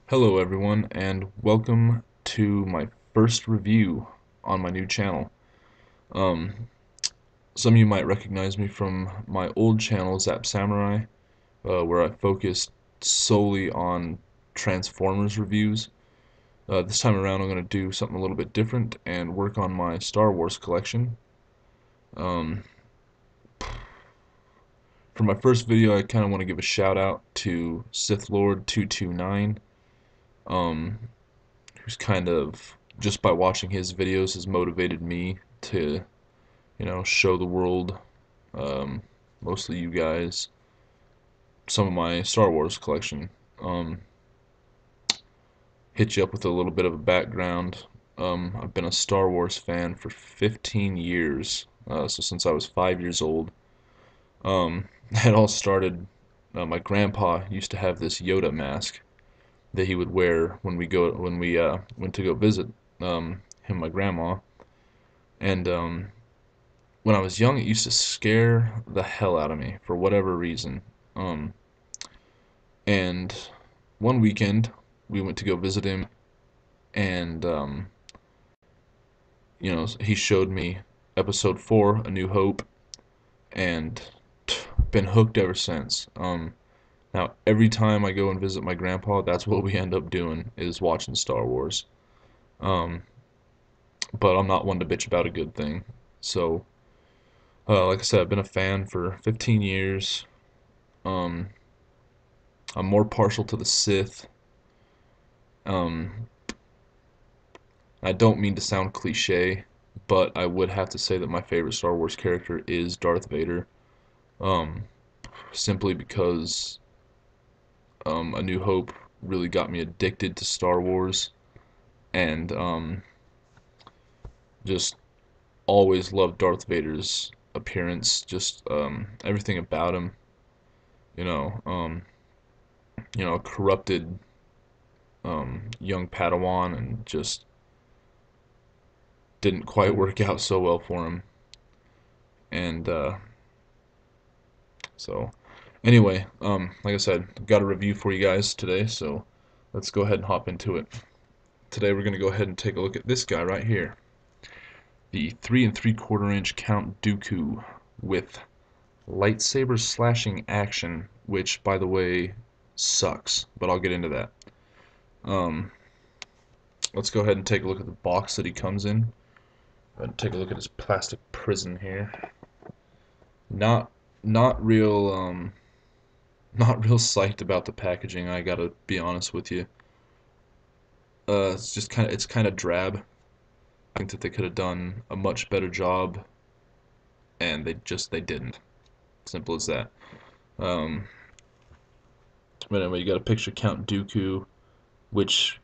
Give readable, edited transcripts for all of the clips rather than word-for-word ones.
Hello everyone, and welcome to my first review on my new channel. Um, some of you might recognize me from my old channel, Zap Samurai, where I focused solely on Transformers reviews. This time around I'm going to do something a little bit different and work on my Star Wars collection. Um, for my first video I kind of want to give a shout out to Sith Lord 229. Um, who's kind of, just by watching his videos, has motivated me to, show the world, um, mostly you guys, some of my Star Wars collection. Um, Hit you up with a little bit of a background. I've been a Star Wars fan for 15 years, so since I was 5 years old. It all started. My grandpa used to have this Yoda mask that he would wear when we went to go visit him and my grandma. And when I was young, it used to scare the hell out of me for whatever reason. Um, and one weekend, we went to go visit him, and he showed me Episode 4, A New Hope, and been hooked ever since. Now every time I go and visit my grandpa, that's what we end up doing is watching Star Wars. Um, but I'm not one to bitch about a good thing. So, like I said, I've been a fan for 15 years. Um, I'm more partial to the Sith. Um, I don't mean to sound cliche, but I would have to say that my favorite Star Wars character is Darth Vader. Um, Simply because A New Hope really got me addicted to Star Wars, and just always loved Darth Vader's appearance, just everything about him. You know, um, a corrupted young Padawan, and just didn't quite work out so well for him. And so, anyway, like I said, I've got a review for you guys today, so let's go ahead and hop into it. Today we're going to go ahead and take a look at this guy right here, the 3 3/4 inch Count Dooku with lightsaber slashing action, which, by the way, sucks, but I'll get into that. Um, let's go ahead and take a look at the box that he comes in, and take a look at his plastic prison here. Not not real not real psyched about the packaging, I gotta be honest with you. It's kind of drab. I think that they could have done a much better job, and they didn't. Simple as that. Um, but anyway, you got a picture of Count Dooku, which,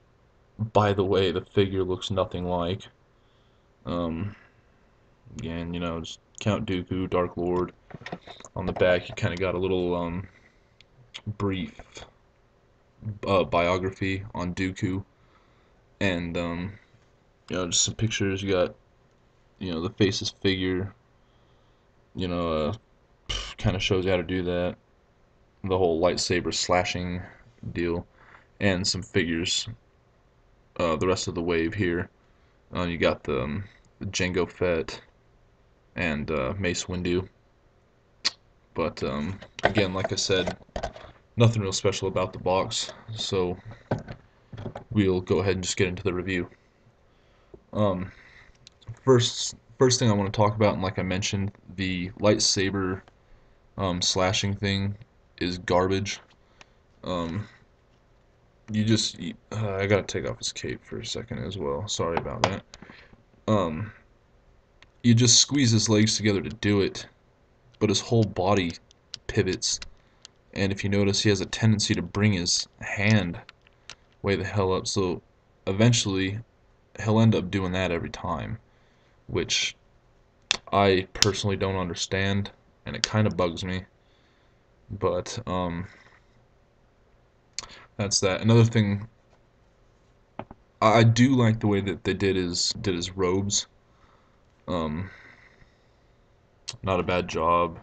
by the way, the figure looks nothing like. Um, Again, just Count Dooku, Dark Lord. On the back, you kind of got a little brief biography on Dooku, and just some pictures. You got the faceless figure. You know, kind of shows you how to do that. The whole lightsaber slashing deal, and some figures. The rest of the wave here. You got the Jango Fett and Mace Windu. But again, like I said, nothing real special about the box. So we'll go ahead and just get into the review. Um, first thing I want to talk about, and like I mentioned, the lightsaber slashing thing is garbage. Um, I gotta take off his cape for a second as well. Sorry about that. Um, you just squeeze his legs together to do it, but his whole body pivots. And if you notice, he has a tendency to bring his hand way the hell up. So eventually, he'll end up doing that every time, which I personally don't understand, and it kind of bugs me. But that's that. Another thing, I do like the way that they did his robes. Um, Not a bad job.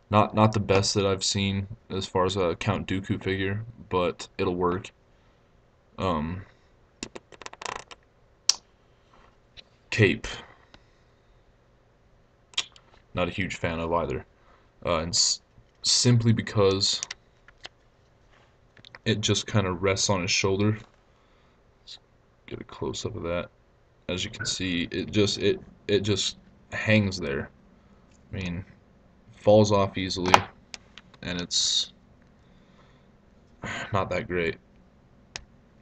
Not the best that I've seen as far as a Count Dooku figure, but it'll work. Um, Cape, not a huge fan of either. And simply because it just kind of rests on his shoulder. Let's get a close up of that. As you can see, it just hangs there. I mean, falls off easily, and it's not that great.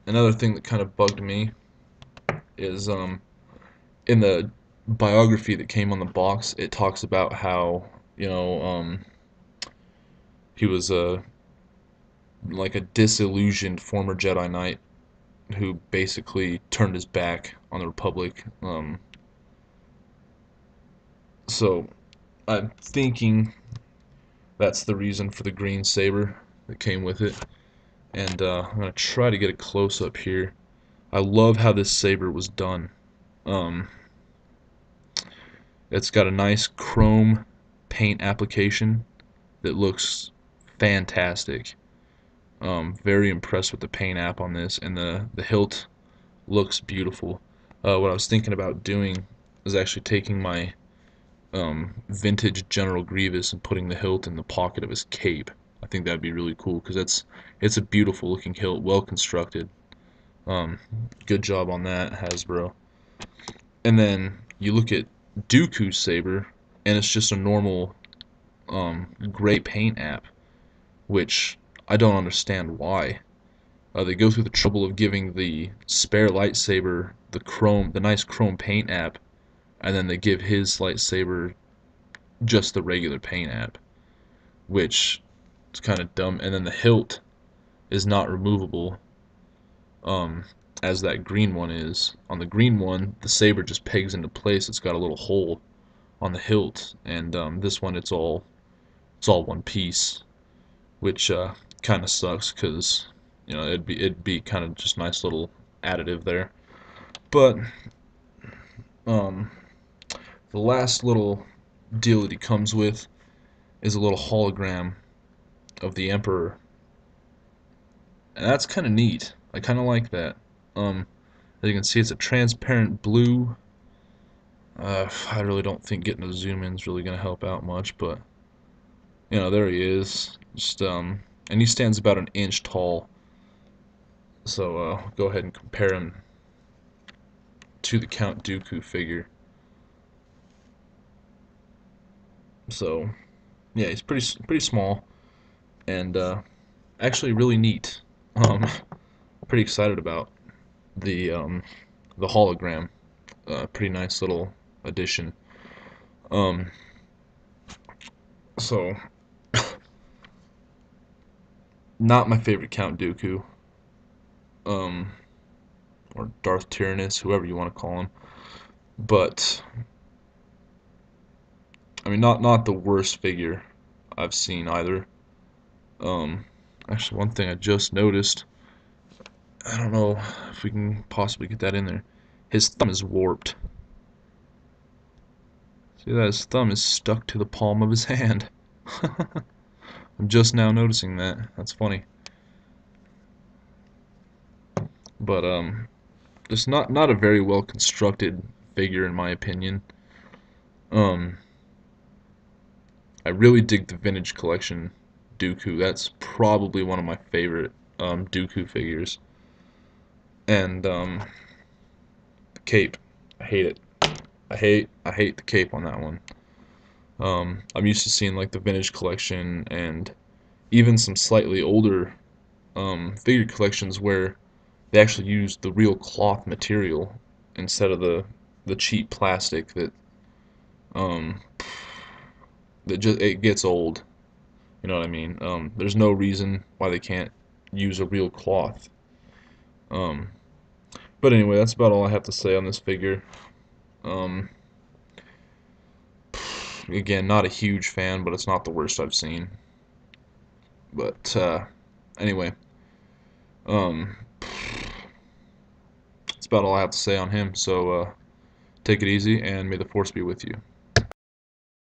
Another thing that kind of bugged me is in the biography that came on the box, it talks about how he was a like a disillusioned former Jedi Knight who basically turned his back on the Republic. So I'm thinking that's the reason for the green saber that came with it. And I'm gonna try to get a close up here. I love how this saber was done. Um, it's got a nice chrome paint application that looks fantastic. Very impressed with the paint app on this, and the hilt looks beautiful. What I was thinking about doing is actually taking my vintage General Grievous and putting the hilt in the pocket of his cape. I think that'd be really cool because it's a beautiful looking hilt, well constructed. Um, Good job on that, Hasbro. And then you look at Dooku's saber, and it's just a normal gray paint app, which I don't understand why. They go through the trouble of giving the spare lightsaber the nice chrome paint app, and then they give his lightsaber just the regular paint app, which is kind of dumb. And then the hilt is not removable, um, as that green one is. On the green one, the saber just pegs into place. It's got a little hole on the hilt, and this one it's all one piece, which kind of sucks because it'd be kind of just nice little additive there. But um, the last little deal that he comes with is a little hologram of the Emperor, and that's kind of neat. I kind of like that. As you can see, it's a transparent blue. I really don't think getting a zoom in is really going to help out much, but there he is. Just and he stands about an inch tall. So go ahead and compare him to the Count Dooku figure. So yeah, he's pretty small and actually really neat. Pretty excited about the hologram. Pretty nice little addition. Um, so not my favorite Count Dooku, um, or Darth Tyrannus, whoever you want to call him. But I mean, not the worst figure I've seen either. Um, Actually, one thing I just noticed, I don't know if we can possibly get that in there. His thumb is warped. See that? His thumb is stuck to the palm of his hand. I'm just now noticing that. That's funny. But just not a very well constructed figure in my opinion. Um, I really dig the vintage collection Dooku. That's probably one of my favorite Dooku figures. And the cape, I hate it. I hate the cape on that one. I'm used to seeing like the vintage collection and even some slightly older figure collections where they actually use the real cloth material instead of the cheap plastic um, that just it gets old. You know what I mean? There's no reason why they can't use a real cloth. Um, but anyway, that's about all I have to say on this figure. Um, Again, not a huge fan, but it's not the worst I've seen. But anyway, um, that's about all I have to say on him. So take it easy, and may the force be with you.